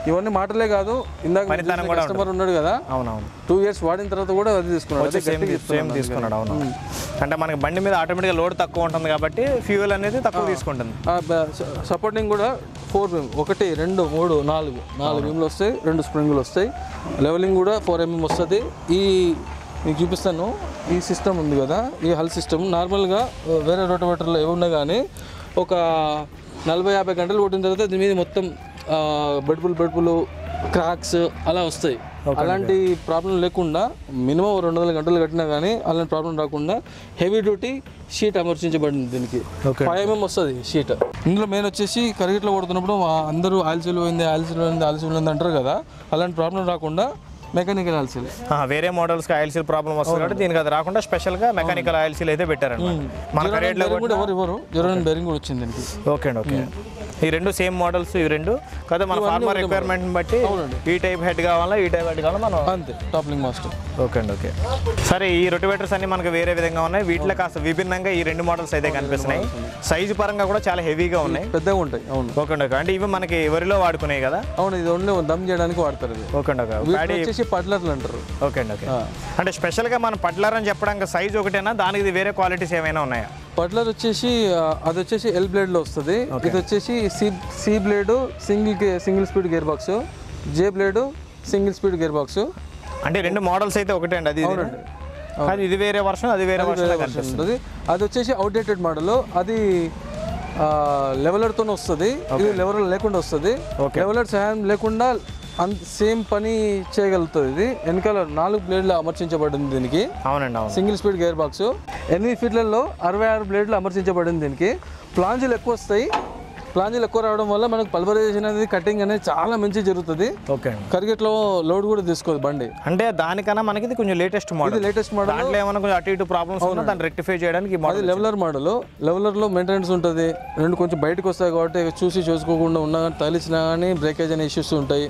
ఇవన్నీ మాటలే కాదు, ఇందాక కస్టమర్ ఉన్నాడు కదా, అవునవును, 2 years వాడిన తర్వాత కూడా అది తీసుకున్నాడు, సేమ్ తీసుకున్నాడు. అవును. అంటే మనకి బండి మీద ఆటోమేటిక్గా లోడ్ తక్కువ ఉంటుంది కాబట్టి ఫ్యూయల్ అనేది తక్కువ తీసుకుంటుంది. సపోర్టింగ్ కూడా 4 beam, 1 2 3 4 బీమ్లు వస్తాయి, 2 స్ప్రింగులు వస్తాయి. లెవెలింగ్ కూడా 4 mm వస్తుంది. ఈ మీకు చూపిస్తాను, ఈ సిస్టమ్ ఉంది కదా, ఈ హల్ సిస్టమ్ నార్మల్గా వేరే రోటోవేటర్లో ఏమున్నా కానీ ఒక 40-50 గంటలు కొట్టిన తర్వాత దీని మీద మొత్తం బెడ్పులు క్రాక్స్ అలా వస్తాయి. అలాంటి ప్రాబ్లం లేకుండా మినిమం 200 గంటలు కట్టినా కానీ అలాంటి ప్రాబ్లం రాకుండా హెవీ డ్యూటీ షీట్ అమర్చించబడింది దీనికి. 5 mm వస్తుంది షీట్. ఇందులో మెయిన్ వచ్చేసి కరిగిట్లో కొడుతున్నప్పుడు అందరూ ఆయిల్ సీల్ పోయింది అంటారు కదా, అలాంటి ప్రాబ్లం రాకుండా మెకానికల్ ఆయిల్ సీల్. వేరే మోడల్స్కి ఆయిల్ సీల్ ప్రాబ్లం వస్తుంది కాబట్టి దీనికి అది రాకుండా స్పెషల్గా మెకానికల్ ఆయిల్ సీల్ అయితే పెట్టారండి. మన రేట్లో కూడా ఎవరు 09 బేరింగ్ కూడా వచ్చింది దీనికి. ఓకే అండి. ఓకే. ఈ రెండు సేమ్ మోడల్స్, ఇవి రెండు కదా మన ఫార్మర్ రిక్వైర్మెంట్ని బట్టి ఈ టైప్ హెడ్ కావాలా, ఈ టైప్ హెడ్ కావాలా మనం అంతే టాప్లింగ్ మాస్టర్. ఓకే అండి. ఓకే. సరే, ఈ రొటివేటర్స్ అన్ని మనకు వేరే విధంగా ఉన్నాయి, వీటిలో కాస్త విభిన్నంగా ఈ 2 మోడల్స్ అయితే కనిపిస్తున్నాయి. సైజు పరంగా కూడా చాలా హెవీగా ఉన్నాయి, పెద్దగా ఉంటాయి. అవును. ఓకే అండి. ఓకే. అంటే ఇవి మనకి వరిలో వాడుకున్నాయి కదా. అవును, ఇది ఓన్లీ దమ్ చేయడానికి వాడతారు ఇది. ఓకే అండి. ఓకే. వచ్చేసి పడ్లర్లు అంటారు. ఓకే అండి. ఓకే. అంటే స్పెషల్గా మనం పడ్లర్ అని చెప్పడానికి సైజ్ ఒకటేనా, దానికి ఇది వేరే క్వాలిటీస్ ఏమైనా ఉన్నాయా? పడ్లర్ వచ్చేసి అది వచ్చేసి ఎల్ బ్లేడ్లో వస్తుంది. ఇది వచ్చేసి C blade single speed gear box, J blade single speed gear box. అంటే 2 మోడల్స్ అయితే ఒకటే అండి. అది ఇది వేరే వర్షన్, అది వేరే వర్షన్ ఉంటుంది. అది వచ్చేసి అవుట్డేటెడ్ మోడల్, అది లెవెలర్తో వస్తుంది. ఇది లెవెలర్ లేకుండా వస్తుంది. లెవెలర్ సహాయం లేకుండా సేమ్ పని చేయగలుగుతుంది. ఇది వెనకాల 4 బ్లేడ్లు అమర్చించబడింది దీనికి. అవునండి. Single speed gear box. 8 ఫీట్లలో 66 బ్లేడ్లు అమర్చించబడింది దీనికి. ప్లాంజీలు ఎక్కువ వస్తాయి. ప్లాంజీలు ఎక్కువ రావడం వల్ల మనకు పల్వరైజేషన్ అనేది, కటింగ్ అనేది చాలా మంచి జరుగుతుంది. ఓకే. కరిగేట్లో లోడ్ కూడా తీసుకోదు బండి. అంటే దానికన్నా మనకి ఇది కొంచెం లేటెస్ట్ మోడల్. దాంట్లో ఏమైనా కొంచెం అటు ఇటు ప్రాబ్లమ్స్ ఉన్నా దాన్ని రెక్టిఫై చేయడానికి అది లెవెలర్ మోడల్. లెవెలర్లో మెయింటెనెన్స్ ఉంటుంది. 2 కొంచెం బయటకు వస్తాయి కాబట్టి చూసుకోకుండా ఉన్నా కానీ తగిలిచ్చినా కానీ బ్రేకేజ్ అనే ఇష్యూస్ ఉంటాయి.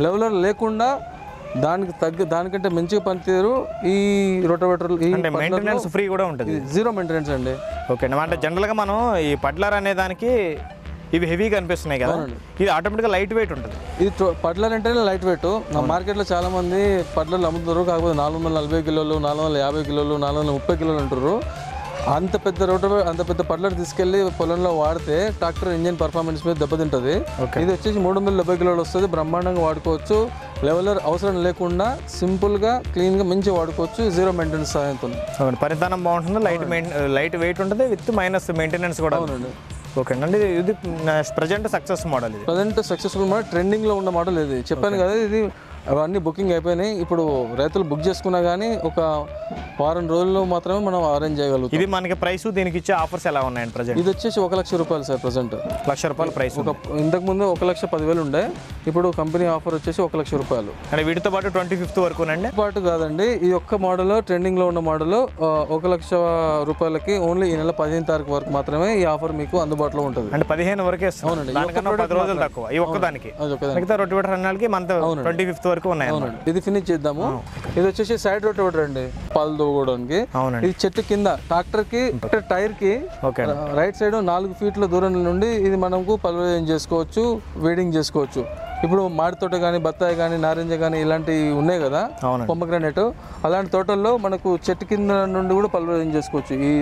లెవెలర్ లేకుండా దానికంటే మంచిగా పనితీరు ఈ రోటోవేటర్. మెయింటెనెన్స్ ఫ్రీ కూడా ఉంటుంది, 0 మెయింటెనెన్స్ అండి. ఓకే. అంటే జనరల్గా మనం ఈ పడ్లర్ అనే దానికి ఇవి హెవీగా అనిపిస్తున్నాయి కదా, ఇది ఆటోమేటిక్గా లైట్ వెయిట్ ఉంటుంది. ఇది పడ్లర్ అంటేనే లైట్ వెయిట్. నా మార్కెట్లో చాలా మంది పడ్లర్లు అమ్ముతారు, కాకపోతే 440 కిలోలు, 450 కిలోలు, 430 కిలోలు అంటారు. అంత పెద్ద పడ్లర్ తీసుకెళ్లి పొలంలో వాడితే ట్రాక్టర్ ఇంజిన్ పర్ఫార్మెన్స్ మీద దెబ్బతింటుంది. ఇది వచ్చేసి 370 కిలోలు వస్తుంది. బ్రహ్మాండంగా వాడుకోవచ్చు. లెవెలర్ అవసరం లేకుండా సింపుల్గా క్లీన్గా మంచిగా వాడుకోవచ్చు, 0 మెయింటెనెన్స్ సహాయంతో. పరిధానం బాగుంటుంది, లైట్ వెయిట్ ఉంటుంది, విత్ మైనస్ మెయింటెనెన్స్ కూడా. అవునండి. ఓకే అండి. ఇది ప్రజెంట్ సక్సెస్ మోడల్. ఇది ప్రజెంట్ సక్సెస్ఫుల్ మోడల్, ట్రెండింగ్లో ఉన్న మోడల్ ఇది. చెప్పాను కదా, ఇది అవన్నీ బుకింగ్ అయిపోయినాయి. ఇప్పుడు రైతులు బుక్ చేసుకున్నా కానీ ఒక వారం రోజుల్లో మాత్రమే మనం అరేంజ్ చేయగలుగుతాం. ఇది మనకి ప్రైస్, దీనికి ఇచ్చే ఆఫర్స్ ఎలా ఉన్నాయండి ప్రజెంట్? ఇది వచ్చేసి 1 లక్ష రూపాయలు సార్ ప్రజెంట్. 1 లక్ష రూపాయలు ప్రైస్. ఇంతకుముందు 1,10,000 ఉండే, ఇప్పుడు కంపెనీ ఆఫర్ వచ్చేసి 1 లక్ష రూపాయలు. అంటే వీటితో పాటు 25th వరకు అండి? పాటు కాదండి, ఈ ఒక్క మోడల్ ట్రెండింగ్లో ఉన్న మోడల్ 1 లక్ష రూపాయలకి ఓన్లీ ఈ నెల 15వ తారీఖు వరకు మాత్రమే ఈ ఆఫర్ మీకు అందుబాటులో ఉంటుంది. అంటే 15 వరకే. అవునండి. 10 రోజులు తక్కువ ఈ ఒక్కదానికి. మిగతా రొటివేటర్ అన్నాళ్ళకి మంత్ 25th వరకు ఉన్నాయి. ఇది ఫినిష్ చేద్దాము. ఇది వచ్చేసి సైడ్ రొటివేటర్ అండి, పాలు తోగడానికి. ఇది చెట్టు కింద ట్రాక్టర్ కి టైర్ కి రైట్ సైడ్ 4 ఫీట్ల దూరం నుండి ఇది మనకు పల్వరైజేషన్ చేసుకోవచ్చు, వేడింగ్ చేసుకోవచ్చు. ఇప్పుడు మాడి తోట కానీ, బత్తాయి కానీ, నారింజ కానీ ఇలాంటివి ఉన్నాయి కదా, పొమ్మగ్రానైట్, అలాంటి తోటల్లో మనకు చెట్టు కింద నుండి కూడా పల్వరైజేషన్ చేసుకోవచ్చు. ఈ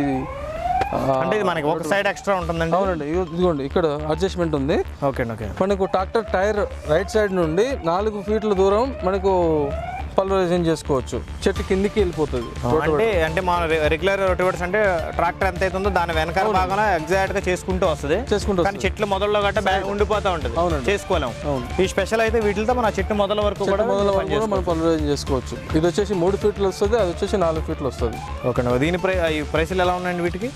అంటే ఇది మనకి ఒక సైడ్ ఎక్స్ట్రా ఉంటుందండి. అవునండి. ఇదిగోండి ఇక్కడ అడ్జస్ట్మెంట్ ఉంది. ఓకే. ఓకే. మనకు ట్రాక్టర్ టైర్ రైట్ సైడ్ నుండి 4 ఫీట్ల దూరం మనకు పల్వరైజేషన్ చేసుకోవచ్చు, చెట్టు కిందికి వెళ్ళిపోతుంది. అంటే మన రెగ్యులర్ రొటివేటర్స్ అంటే ట్రాక్టర్ ఎంత అవుతుందో దాని వెనకాల భాగంలో ఎగ్జాక్ట్ గా చేసుకుంటూ వస్తుంది. కానీ చెట్లు మొదల్లో గట్ట ఉండిపోతా ఉంటుంది, చేసుకోలేము. ఈ స్పెషల్ అయితే వీటితో మన చెట్టు మొదల వరకు కూడా మనం పల్వరైజేషన్ చేసుకోవచ్చు. ఇది వచ్చేసి 3 ఫీట్లు వస్తుంది, అది వచ్చేసి 4 ఫీట్లు వస్తుంది. ఓకే. దీని ప్రైస్లు ఎలా ఉన్నాయండి వీటికి?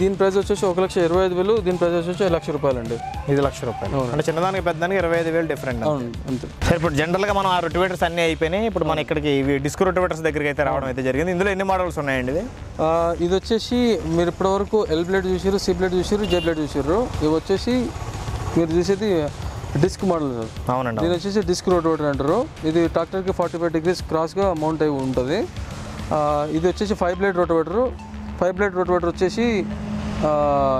దీని ప్రైస్ వచ్చేసి 1,25,000, దీని ప్రైస్ వచ్చేసి 1 లక్ష రూపాయలు అండి. ఇది 1 లక్ష రూపాయలు. అంటే చిన్నదానికి పెద్దదానికి 25,000 డిఫరెంట్. అంతే. సరే, ఇప్పుడు జనరల్ గా మనం ఆ రొటివేటర్స్ అన్ని అయిపోయినాయి. ఇప్పుడు మనం ఇక్కడికి డిస్క్ రోటివేటర్స్ దగ్గరికి అయితే రావడం అయితే జరిగింది. ఇందులో ఎన్ని మోడల్స్ ఉన్నాయండి ఇది? ఇది వచ్చేసి మీరు ఇప్పటివరకు ఎల్ బ్లేడ్ చూసారు, సి బ్లేడ్ చూసారు, జే బ్లేడ్ చూసారు. ఇవి వచ్చేసి మీరు చూసేది డిస్క్ మోడల్ సార్. అవునండి. దీని వచ్చేసి డిస్క్ రోటివేటర్ అంటారు. ఇది ట్రాక్టర్కి 45 degrees క్రాస్గా మౌంట్ అయి ఉంటుంది. ఇది వచ్చేసి 5 blade రోటివేటర్. 5 blade రోటివేటర్ వచ్చేసి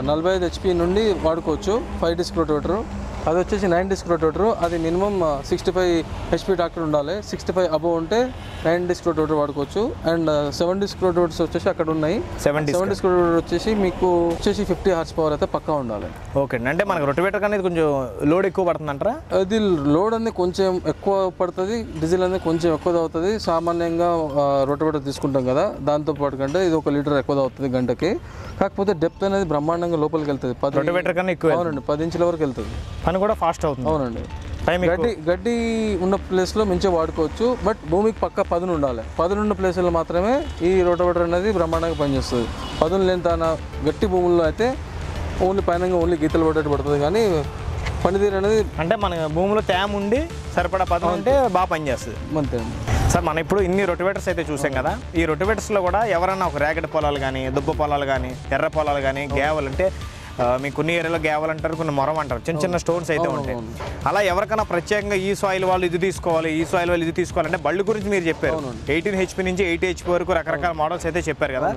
45 HP నుండి వాడుకోవచ్చు. 5 disc రోటివేటర్. అది వచ్చేసి 9 disc రోటివేటర్. అది మినిమం 65 HP ట్రాక్టర్ ఉండాలి. 65 అబోవ్ ఉంటే 9 disc రోటివేటర్ వాడుకోవచ్చు. అండ్ 7 disc రోటివేటర్స్ వచ్చేసి అక్కడ ఉన్నాయి. 7 disc రోటివేటర్ వచ్చేసి మీకు వచ్చేసి 50 horsepower అయితే పక్కా ఉండాలి. ఓకే అండి. అంటే మనకు రొటివేటర్ అనేది కొంచెం లోడ్ ఎక్కువ పడుతుంది అంటారా? అది లోడ్ అనేది కొంచెం ఎక్కువ పడుతుంది, డీజిల్ అనేది కొంచెం ఎక్కువ అవుతుంది. సామాన్యంగా రొటివేటర్ తీసుకుంటాం కదా, దాంతో పాటు కంటే ఇది 1 లీటర్ ఎక్కువ అవుతుంది గంటకి. కాకపోతే డెప్త్ అనేది బ్రహ్మాండంగా లోపలికి వెళ్తుంది. రొటివేటర్ కన్నా ఎక్కువ. అవునండి, 10 inches వరకు వెళ్తుంది. పని కూడా ఫాస్ట్ అవుతుంది. అవునండి. టైం గడ్డి ఉన్న ప్లేస్లో మంచిగా వాడుకోవచ్చు. బట్ భూమికి పక్క పదును ఉండాలి. పదునున్న ప్లేసుల్లో మాత్రమే ఈ రోటివేటర్ అనేది బ్రహ్మాండంగా పనిచేస్తుంది. పదును లేని తన గట్టి భూముల్లో అయితే ఓన్లీ పైన ఓన్లీ గీతలు పడ్డట్టు పడుతుంది, కానీ పనితీరు అనేది అంటే మన భూమిలో తేమ ఉండి సరిపడా పదం ఉంటే బాగా పనిచేస్తుంది. అంతే అండి. సార్, మనం ఇప్పుడు ఇన్ని రొటివేటర్స్ అయితే చూసాం కదా, ఈ రొటివేటర్స్లో కూడా ఎవరన్నా ఒక రేగడి పొలాలు కానీ, దుబ్బ పొలాలు కానీ, ఎర్ర పొలాలు కానీ, గేవలు అంటే మీకు కొన్ని ఏరియాలో గేవలు అంటారు, కొన్ని మొరం అంటారు, చిన్న చిన్న స్టోన్స్ అయితే ఉంటాయి. అలా ఎవరికైనా ప్రత్యేకంగా ఈ సాయిల్ వాళ్ళు ఇది తీసుకోవాలి, ఈ సాయిల్ వాళ్ళు ఇది తీసుకోవాలంటే బళ్ళు గురించి మీరు చెప్పారు. 18 HP నుంచి 80 HP వరకు రకరకాల మోడల్స్ అయితే చెప్పారు కదా.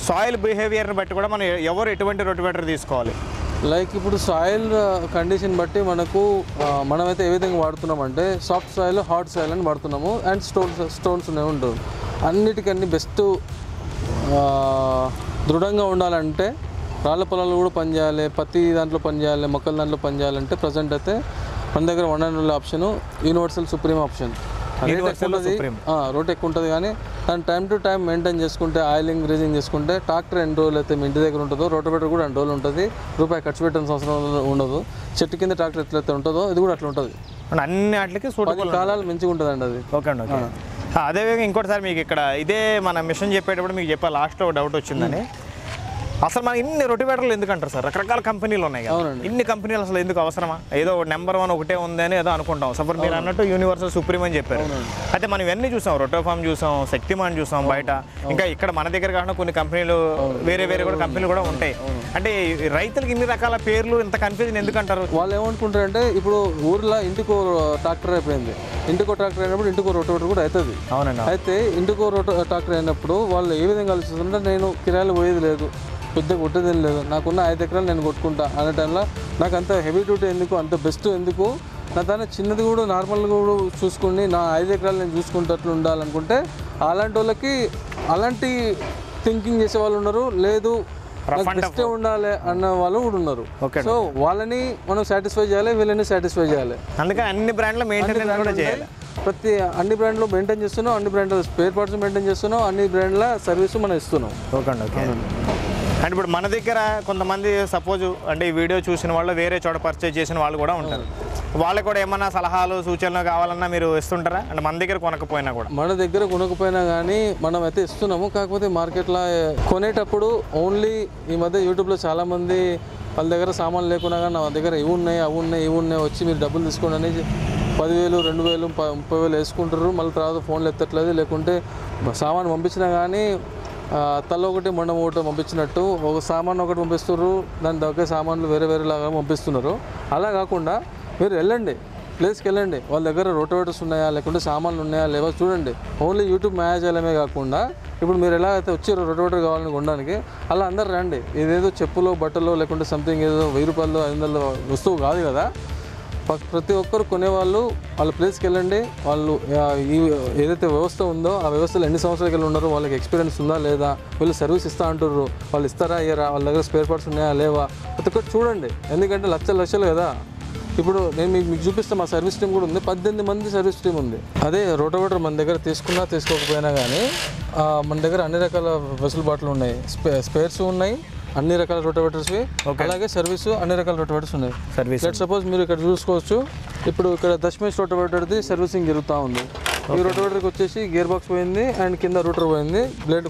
సాయిల్ బిహేవియర్ని బట్టి కూడా మనం ఎవరు ఎటువంటి రొటివేటర్ తీసుకోవాలి? లైక్ ఇప్పుడు సాయిల్ కండిషన్ బట్టి మనమైతే ఏ విధంగా వాడుతున్నామంటే సాఫ్ట్ సాయిల్, హార్డ్ సాయిల్ అని వాడుతున్నాము. అండ్ స్టోన్స్ ఉంటుంది. అన్నిటికన్నీ బెస్ట్ దృఢంగా ఉండాలంటే రాళ్ళ పొలాలు కూడా పనిచేయాలి, పత్తి దాంట్లో పనిచేయాలి, మొక్కల దాంట్లో పనిచేయాలంటే ప్రజెంట్ అయితే మన దగ్గర 1 and only option universal supreme option. Road ఎక్కువ ఉంటుంది, కానీ దాని టైం టు టైం మెయింటైన్ చేసుకుంటే, ఆయిలింగ్ గ్రీజింగ్ చేసుకుంటే ట్రాక్టర్ ఎన్ని రోజులు అయితే మీ ఇంటి దగ్గర ఉంటుందో రోటివేటర్ కూడా 2 రోజులు ఉంటుంది. రూపాయి ఖర్చు పెట్టాల్సిన అవసరం ఉండదు. చెట్టు కింద ట్రాక్టర్ ఎట్లయితే ఉంటుందో ఇది కూడా అట్లా ఉంటుంది. అన్ని వాటికి 10 కాలాలు మంచిగా ఉంటుంది అండి అది. ఓకే అండి. ఓకే. అదేవిధంగా ఇంకోటిసారి మీకు ఇక్కడ ఇదే మన మిషన్ చెప్పేటప్పుడు మీకు చెప్పా లాస్ట్లో డౌట్ వచ్చిందని. అసలు మన ఇన్ని రొటివేటర్లు ఎందుకు అంటారు సార్? రకరకాల కంపెనీలు ఉన్నాయి కదా, ఇన్ని కంపెనీలు అసలు ఎందుకు అవసరమా? ఏదో నెంబర్ 1 ఒకటే ఉంది అని ఏదో అనుకుంటాం. సపోజ్ మీరు అన్నట్టు యూనివర్సల్ సుప్రీం అని చెప్పారు. అయితే మనం ఇవన్నీ చూసాం, రోటోఫామ్ చూసాం, శక్తిమాన్ చూసాం బయట. ఇంకా ఇక్కడ మన దగ్గర కాకుండా కొన్ని కంపెనీలు వేరే కూడా కంపెనీలు కూడా ఉంటాయి. అంటే రైతులకు ఇన్ని రకాల పేర్లు ఇంత కన్ఫ్యూజన్ ఎందుకు అంటారు? వాళ్ళు ఏమనుకుంటారంటే ఇప్పుడు ఊర్లో ఇంటికో ట్రాక్టర్ అయిపోయింది. ఇంటికో ట్రాక్టర్ అయినప్పుడు ఇంటికో రోటివేటర్ కూడా అవుతుంది. అవునండి. అయితే ఇంటికో ట్రాక్టర్ అయినప్పుడు వాళ్ళు ఏ విధంగా ఆలోచిస్తుంటే నేను కిరాయిలు పోయేది లేదు, పెద్దగా కొట్టేది లేదు, నాకున్న 5 ఎకరాలు నేను కొట్టుకుంటా అనే టైంలో నాకు అంత హెవీ డ్యూటీ ఎందుకు, అంత బెస్ట్ ఎందుకు, నా దాన్ని చిన్నది కూడా నార్మల్గా కూడా చూసుకుని నా 5 ఎకరాలు నేను చూసుకుంటట్లు ఉండాలనుకుంటే అలాంటి వాళ్ళకి అలాంటి థింకింగ్ చేసే వాళ్ళు ఉన్నారు. లేదు బెస్టే ఉండాలి అన్న వాళ్ళు కూడా ఉన్నారు. సో వాళ్ళని మనం సాటిస్ఫై చేయాలి, వీళ్ళని సాటిస్ఫై చేయాలి. అందుకని అన్ని బ్రాండ్లో మెయింటెనెన్స్ కూడా చేయాలి. అన్ని బ్రాండ్లో మెయింటైన్ చేస్తున్నాం, అన్ని బ్రాండ్లో స్పేర్ పార్ట్స్ మెయింటైన్ చేస్తున్నాం, అన్ని బ్రాండ్ల సర్వీస్ మనం ఇస్తున్నాం. ఓకే అండి. ఓకే. అండ్ ఇప్పుడు మన దగ్గర కొంతమంది సపోజ్ అంటే ఈ వీడియో చూసిన వాళ్ళు వేరే చోట పర్చేజ్ చేసిన వాళ్ళు కూడా ఉంటారు. వాళ్ళకి కూడా ఏమన్నా సలహాలు సూచనలు కావాలన్నా మీరు ఇస్తుంటారా? అంటే మన దగ్గర కొనకపోయినా కూడా? మన దగ్గర కొనకపోయినా కానీ మనం అయితే ఇస్తున్నాము. కాకపోతే మార్కెట్లో కొనేటప్పుడు ఓన్లీ ఈ మధ్య యూట్యూబ్లో చాలామంది వాళ్ళ దగ్గర సామాన్లు లేకున్నా కానీ నా దగ్గర ఇవి ఉన్నాయి, అవి ఉన్నాయి, ఇవి ఉన్నాయి, వచ్చి మీరు డబ్బులు తీసుకోండి అని 10,000, 2,000, 30,000 వేసుకుంటారు. మళ్ళీ తర్వాత ఫోన్లు ఎత్తట్లేదు. లేకుంటే సామాన్ పంపించినా కానీ తల ఒకటి మొండం ఒకటి పంపించినట్టు ఒక సామాన్ ఒకటి పంపిస్తున్నారు, దాని దగ్గర సామాన్లు వేరే లాగా పంపిస్తున్నారు. అలా కాకుండా మీరు వెళ్ళండి, ప్లేస్కి వెళ్ళండి, వాళ్ళ దగ్గర రోటివేటర్స్ ఉన్నాయా లేకుంటే సామాన్లు ఉన్నాయా లేవో చూడండి. ఓన్లీ యూట్యూబ్ మేనేజర్లమే కాకుండా ఇప్పుడు మీరు ఎలా అయితే వచ్చారో రోటివేటర్ కావాలని కొనడానికి అలా అందరు రండి. ఇదేదో చెప్పులో బట్టలో లేకుంటే సంథింగ్ ఏదో 1000 రూపాయలు 500 వస్తువు కాదు కదా. ప్రతి ఒక్కరు కొనేవాళ్ళు వాళ్ళ ప్లేస్కి వెళ్ళండి. వాళ్ళు ఈ ఏదైతే వ్యవస్థ ఉందో ఆ వ్యవస్థలో ఎన్ని సంవత్సరాలకి వెళ్ళి ఉన్నారో, వాళ్ళకి ఎక్స్పీరియన్స్ ఉందా లేదా, వీళ్ళు సర్వీస్ ఇస్తా అంటుర్రు, వాళ్ళు ఇస్తారా ఇయ్యరా, వాళ్ళ దగ్గర స్పేర్ పార్ట్స్ ఉన్నాయా లేవా, ప్రతి ఒక్కటి చూడండి. ఎందుకంటే లక్షలు కదా. ఇప్పుడు నేను మీకు చూపిస్తాను, మా సర్వీస్ టీం కూడా ఉంది. 18 మంది సర్వీస్ టీం ఉంది. అదే రోటివేటర్ మన దగ్గర తీసుకున్నా తీసుకోకపోయినా కానీ మన దగ్గర అన్ని రకాల వెసులుబాట్లు ఉన్నాయి. స్పేర్స్ ఉన్నాయి, అన్ని రకాల రోటివేటర్స్వి, అలాగే సర్వీసు అన్ని రకాల రోటివేటర్స్ ఉన్నాయి. సర్వీస్ సపోజ్ మీరు ఇక్కడ చూసుకోవచ్చు. ఇప్పుడు ఇక్కడ దశమేష్ రోటివేటర్ది సర్వీసింగ్ జరుగుతూ ఉంది. ఈ రోటివేటర్కి వచ్చేసి గేర్ బాక్స్ పోయింది అండ్ కింద రూటర్ పోయింది,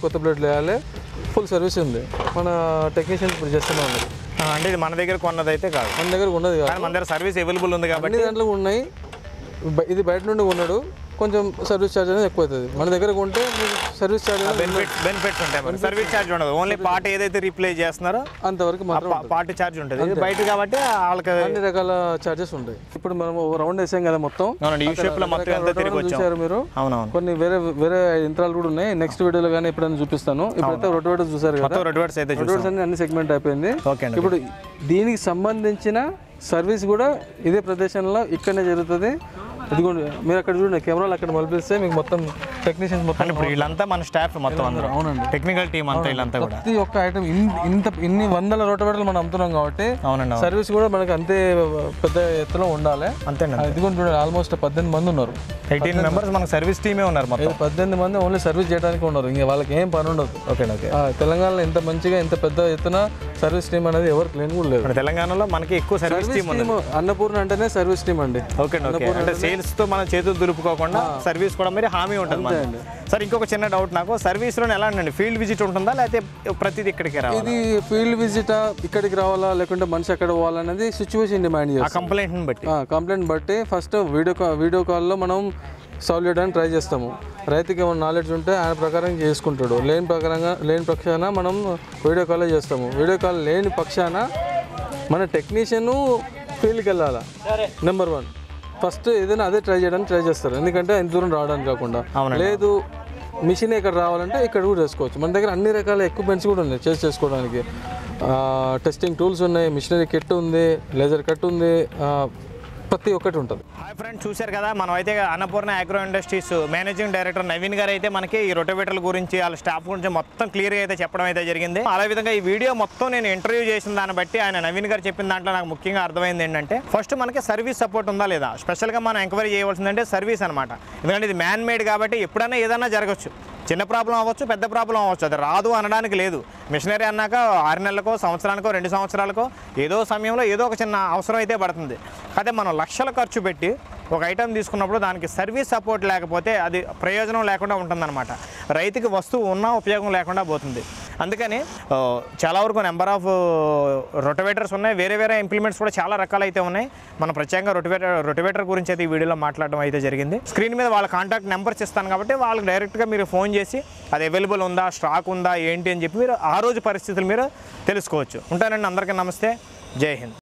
కొత్త బ్లేడ్ వేయాలి, ఫుల్ సర్వీస్ ఉంది. మన టెక్నీషియన్స్ ఇప్పుడు చేస్తూనే ఉన్నారు. అంటే ఇది మన దగ్గర కొన్నది అయితే కాదు, మన దగ్గర ఉన్నది కాదు, మన దగ్గర సర్వీస్ అవైలబుల్ ఉంది కాబట్టి అన్ని దాంట్లో ఉన్నాయి. ఇది బయట నుండి కొన్నాడు, కొంచెం సర్వీస్ ఛార్జ్ అనేది ఎక్కువ అవుతుంది. మన దగ్గర కొంటే సర్వీస్ ఛార్జ్ బెనిఫిట్స్ ఉంటాయి. సర్వీస్ ఛార్జ్ ఉండదు, ఓన్లీ పార్ట్ ఏదైతే రీప్లేస్ చేస్తున్నారో అంతవరకు మాత్రం పార్ట్ ఛార్జ్ ఉంటుంది. బయట కాబట్టి వాళ్ళకి అన్ని రకాల ఛార్జెస్ ఉంటాయి. ఇప్పుడు మనం రౌండ్ వేసాం కదా మొత్తం, ఈ షేప్ లో మొత్తం ఎంత తిరిగి చూసారు మీరు. అవునవును, కొన్ని వేరే యంత్రాలు కూడా ఉన్నాయి. నెక్స్ట్ వీడియోలో కానీ ఎప్పుడైనా చూపిస్తాను. ఇప్పుడైతే రోటివేటర్ చూసారు కదా, రోటివేటర్స్ అయితే అన్ని సెగ్మెంట్ అయిపోయింది. ఓకే, ఇప్పుడు దీనికి సంబంధించిన సర్వీస్ కూడా ఇదే ప్రదేశంలో ఇక్కడనే జరుగుతుంది. ఇదిగోండి మీరు అక్కడ చూడండి, కెమెరాలు అక్కడ మలిపిస్తే మీకు మొత్తం టెక్నీషియన్స్ మొత్తం వీళ్ళంతా మన స్టాఫ్ మొత్తం అందరూ. అవునండి, టెక్నికల్ టీమ్ అంతా వీళ్ళంతా కూడా. ప్రతి ఒక్క ఐటమ్ ఇన్ని వందల రోటివేటర్లు మనం అమ్ముతున్నాం కాబట్టి అవునండి, సర్వీస్ కూడా మనకి అంతే పెద్ద ఎత్తులో ఉండాలి. అంతేనండి. ఇదిగోండి చూడండి, ఆల్మోస్ట్ 18 మంది ఉన్నారు. 18 మెంబర్స్ మనకు సర్వీస్ టీమే ఉన్నారు మొత్తం. 18 మంది ఓన్లీ సర్వీస్ చేయడానికి ఉన్నారు, ఇంకా వాళ్ళకి ఏం పని ఉండదు. ఓకే, తెలంగాణలో ఇంత మంచిగా ఇంత పెద్ద ఎత్తున సర్వీస్ టీమ్ అనేది ఎవరికి లేని కూడా లేదు. తెలంగాణలో మనకి ఎక్కువ సర్వీస్ టీమ్ ఉంది. అన్నపూర్ణ అంటేనే సర్వీస్ టీమ్ అండి. ఓకే, అంటే సేల్స్ తో మన చేతులు దులుపుకోకుండా సర్వీస్ కూడా మరి హామీ ఉంటుంది. సార్ ఇంకొక చిన్న డౌట్ నాకు, సర్వీస్ లో ఎలా అండి, ఫీల్డ్ విజిట్ ఉంటుందా లేకపోతే ప్రతిదీ ఇక్కడికి రావాలి? ఇది ఫీల్డ్ విజిట్ ఇక్కడికి రావాలా లేకుంటే మనిషి ఎక్కడ పోవాలనేది సిచ్యువేషన్ డిమాండ్ చేస్తుంది. కంప్లైంట్ బట్టి ఫస్ట్ వీడియో కాల్లో మనం సాల్వ్ చేయడానికి ట్రై చేస్తాము. రైతుకి ఏమైనా నాలెడ్జ్ ఉంటే ఆయన ప్రకారం చేసుకుంటాడు, లేని పక్షాన మనం వీడియో కాల్లో చేస్తాము. వీడియో కాల్ లేని పక్షాన మన టెక్నీషియన్ ఫీల్డ్కి వెళ్ళాలా. నెంబర్ 1 ఫస్ట్ ఏదైనా అదే ట్రై చేయడానికి ట్రై చేస్తారు, ఎందుకంటే ఇంత దూరం రావడానికి కాకుండా. లేదు మిషన్ ఇక్కడ రావాలంటే ఇక్కడ కూడా చేసుకోవచ్చు. మన దగ్గర అన్ని రకాల ఎక్విప్మెంట్స్ కూడా ఉన్నాయి చేసుకోవడానికి. టెస్టింగ్ టూల్స్ ఉన్నాయి, మిషనరీ కిట్ ఉంది, లేజర్ కట్ ఉంది, ప్రతి ఒక్కటి ఉంటుంది. హాయ్ ఫ్రెండ్స్, చూశారు కదా, మనం అయితే Annapurna agro industries managing director Naveen గారు అయితే మనకి ఈ రొటోవేటర్ల గురించి వాళ్ళ స్టాఫ్ గురించి మొత్తం క్లియర్గా అయితే చెప్పడం అయితే జరిగింది. అదేవిధంగా ఈ వీడియో మొత్తం నేను ఇంటర్వ్యూ చేసిన దాన్ని బట్టి ఆయన నవీన్ గారు చెప్పిన దాంట్లో నాకు ముఖ్యంగా అర్థమైంది ఏంటంటే, ఫస్ట్ మనకి సర్వీస్ సపోర్ట్ ఉందా లేదా, స్పెషల్గా మనం ఎంక్వైరీ చేయవలసిందంటే సర్వీస్ అనమాట. ఎందుకంటే ఇది మ్యాన్ మేడ్ కాబట్టి ఎప్పుడైనా ఏదైనా జరగచ్చు, చిన్న ప్రాబ్లం అవ్వచ్చు, పెద్ద ప్రాబ్లం అవ్వచ్చు, అది రాదు అనడానికి లేదు. మిషనరీ అన్నాక 6 నెలలకో సంవత్సరానికో 2 సంవత్సరాలకో ఏదో సమయంలో ఏదో ఒక చిన్న అవసరం అయితే పడుతుంది. అదే మనం లక్షల ఖర్చు పెట్టి ఒక ఐటెం తీసుకున్నప్పుడు దానికి సర్వీస్ సపోర్ట్ లేకపోతే అది ప్రయోజనం లేకుండా ఉంటుందన్నమాట. రైతుకి వస్తువు ఉన్నా ఉపయోగం లేకుండా పోతుంది. అందుకని చాలా వరకు నెంబర్ ఆఫ్ రొటోవేటర్స్ ఉన్నాయి, వేరే ఇంప్లిమెంట్స్ కూడా చాలా రకాలు అయితే ఉన్నాయి. మనం ప్రత్యేకంగా రొటోవేటర్ గురించి అయితే ఈ వీడియోలో మాట్లాడడం అయితే జరిగింది. స్క్రీన్ మీద వాళ్ళ కాంటాక్ట్ నెంబర్స్ ఇస్తాను కాబట్టి వాళ్ళకి డైరెక్ట్గా మీరు ఫోన్ చేసి అది అవైలబుల్ ఉందా, స్టాక్ ఉందా, ఏంటి అని చెప్పి మీరు ఆ రోజు పరిస్థితులు మీరు తెలుసుకోవచ్చు. ఉంటానండి, అందరికీ నమస్తే, జై హింద్.